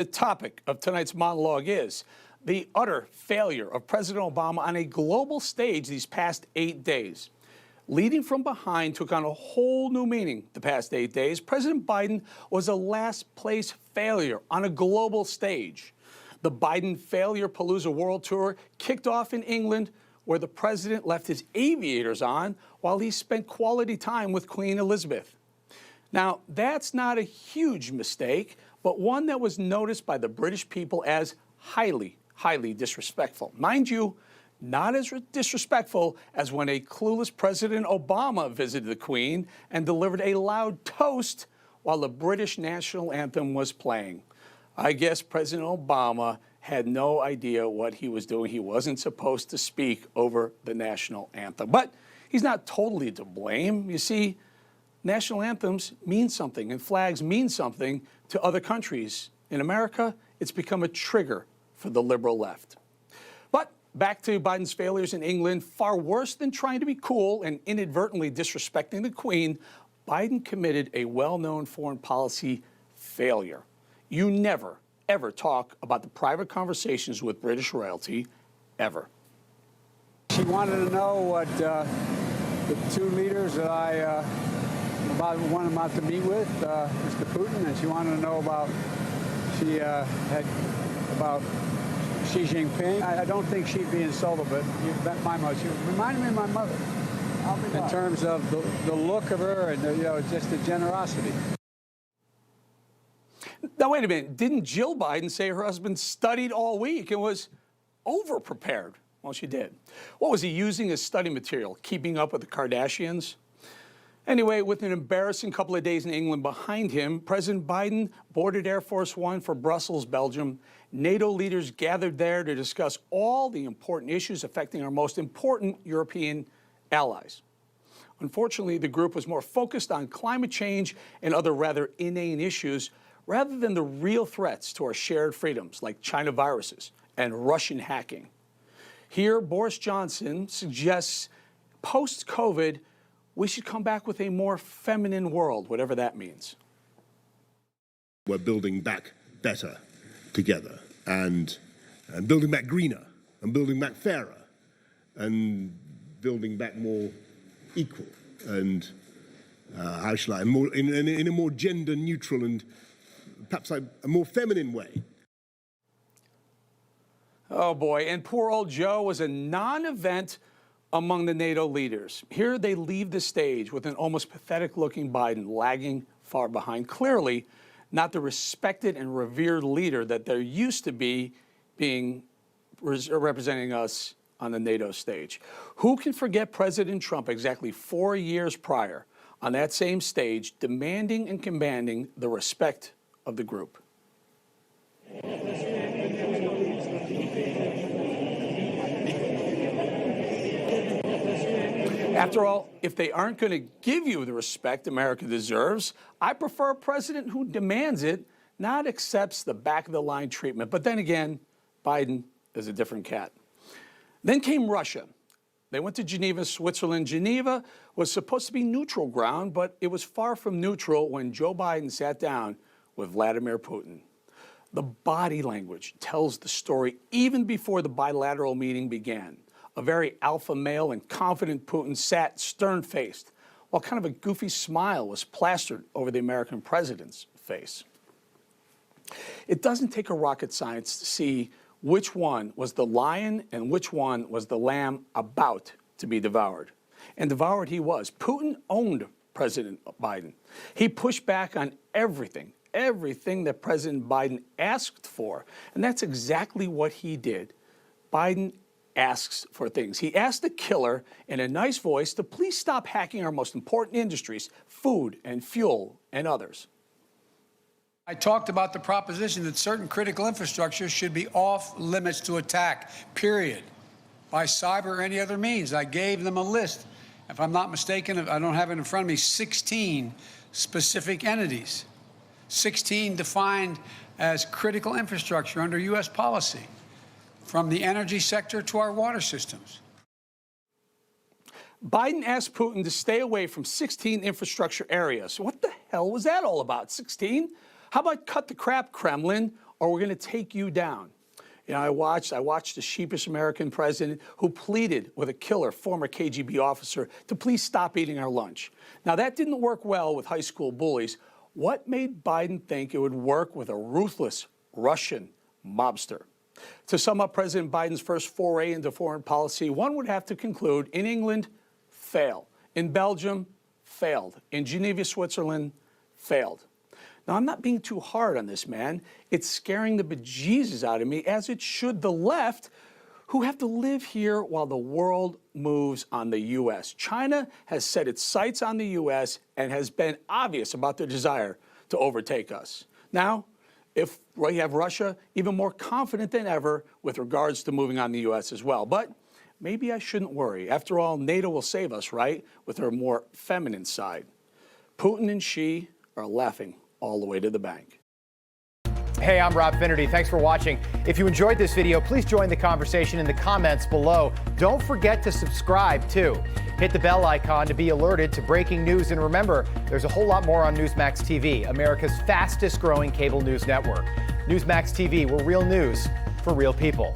The topic of tonight's monologue is the utter failure of President Obama on a global stage these past 8 days. Leading from behind took on a whole new meaning the past 8 days. President Biden was a last-place failure on a global stage. The Biden Failure Palooza World Tour kicked off in England, where the president left his aviators on while he spent quality time with Queen Elizabeth. Now, that's not a huge mistake, but one that was noticed by the British people as highly, highly disrespectful. Mind you, not as disrespectful as when a clueless President Obama visited the Queen and delivered a loud toast while the British national anthem was playing. I guess President Obama had no idea what he was doing. He wasn't supposed to speak over the national anthem. But he's not totally to blame. You see, national anthems mean something and flags mean something to other countries. In America, it's become a trigger for the liberal left. But back to Biden's failures in England, far worse than trying to be cool and inadvertently disrespecting the Queen, Biden committed a well-known foreign policy failure. You never, ever talk about the private conversations with British royalty, ever. She wanted to know what the two leaders that I'm about to meet with, Mr. Putin, and she wanted to know about about Xi Jinping. I don't think she'd be insulted, but my mother. She reminded me of my mother in terms of the look of her and just the generosity. Now, wait a minute. Didn't Jill Biden say her husband studied all week and was over-prepared? Well, she did. What was he using as study material? Keeping up with the Kardashians? Anyway, with an embarrassing couple of days in England behind him, President Biden boarded Air Force One for Brussels, Belgium. NATO leaders gathered there to discuss all the important issues affecting our most important European allies. Unfortunately, the group was more focused on climate change and other rather inane issues rather than the real threats to our shared freedoms like China viruses and Russian hacking. Here, Boris Johnson suggests post-COVID, we should come back with a more feminine world, whatever that means. We're building back better together and building back greener and building back fairer and building back more equal and, how shall I, more, in a more gender neutral and perhaps a more feminine way. Oh boy, and poor old Joe was a non-event among the NATO leaders. Here they leave the stage with an almost pathetic-looking Biden lagging far behind, clearly not the respected and revered leader that there used to be being representing us on the NATO stage. Who can forget President Trump exactly 4 years prior on that same stage demanding and commanding the respect of the group? After all, if they aren't going to give you the respect America deserves, I prefer a president who demands it, not accepts the back-of-the-line treatment. But then again, Biden is a different cat. Then came Russia. They went to Geneva, Switzerland. Geneva was supposed to be neutral ground, but it was far from neutral when Joe Biden sat down with Vladimir Putin. The body language tells the story even before the bilateral meeting began. A very alpha male and confident Putin sat stern-faced, while kind of a goofy smile was plastered over the American president's face. It doesn't take a rocket science to see which one was the lion and which one was the lamb about to be devoured. And devoured he was. Putin owned President Biden. He pushed back on everything that President Biden asked for. And that's exactly what he did. Biden asks for things. He asked the killer in a nice voice to please stop hacking our most important industries, food and fuel and others. I talked about the proposition that certain critical infrastructure should be off limits to attack, period, by cyber or any other means. I gave them a list. If I'm not mistaken, I don't have it in front of me, 16 specific entities, 16 defined as critical infrastructure under U.S. policy, from the energy sector to our water systems. Biden asked Putin to stay away from 16 infrastructure areas. What the hell was that all about, 16? How about cut the crap, Kremlin? or we're going to take you down. You know, I watched the sheepish American president who pleaded with a killer former KGB officer to please stop eating our lunch. Now, that didn't work well with high school bullies. What made Biden think it would work with a ruthless Russian mobster? To sum up President Biden's first foray into foreign policy, one would have to conclude: in England, fail; in Belgium, failed; in Geneva, Switzerland, failed. Now, I'm not being too hard on this man. It's scaring the bejesus out of me, as it should the left, who have to live here while the world moves on the U.S. China has set its sights on the U.S. and has been obvious about their desire to overtake us. Now, if we have Russia even more confident than ever with regards to moving on the U.S. as well. But maybe I shouldn't worry. After all, NATO will save us, right? With her more feminine side. Putin and Xi are laughing all the way to the bank. Hey, I'm Rob Finnerty. Thanks for watching. If you enjoyed this video, please join the conversation in the comments below. Don't forget to subscribe, too. Hit the bell icon to be alerted to breaking news. And remember, there's a whole lot more on Newsmax TV, America's fastest growing cable news network. Newsmax TV, we're real news for real people.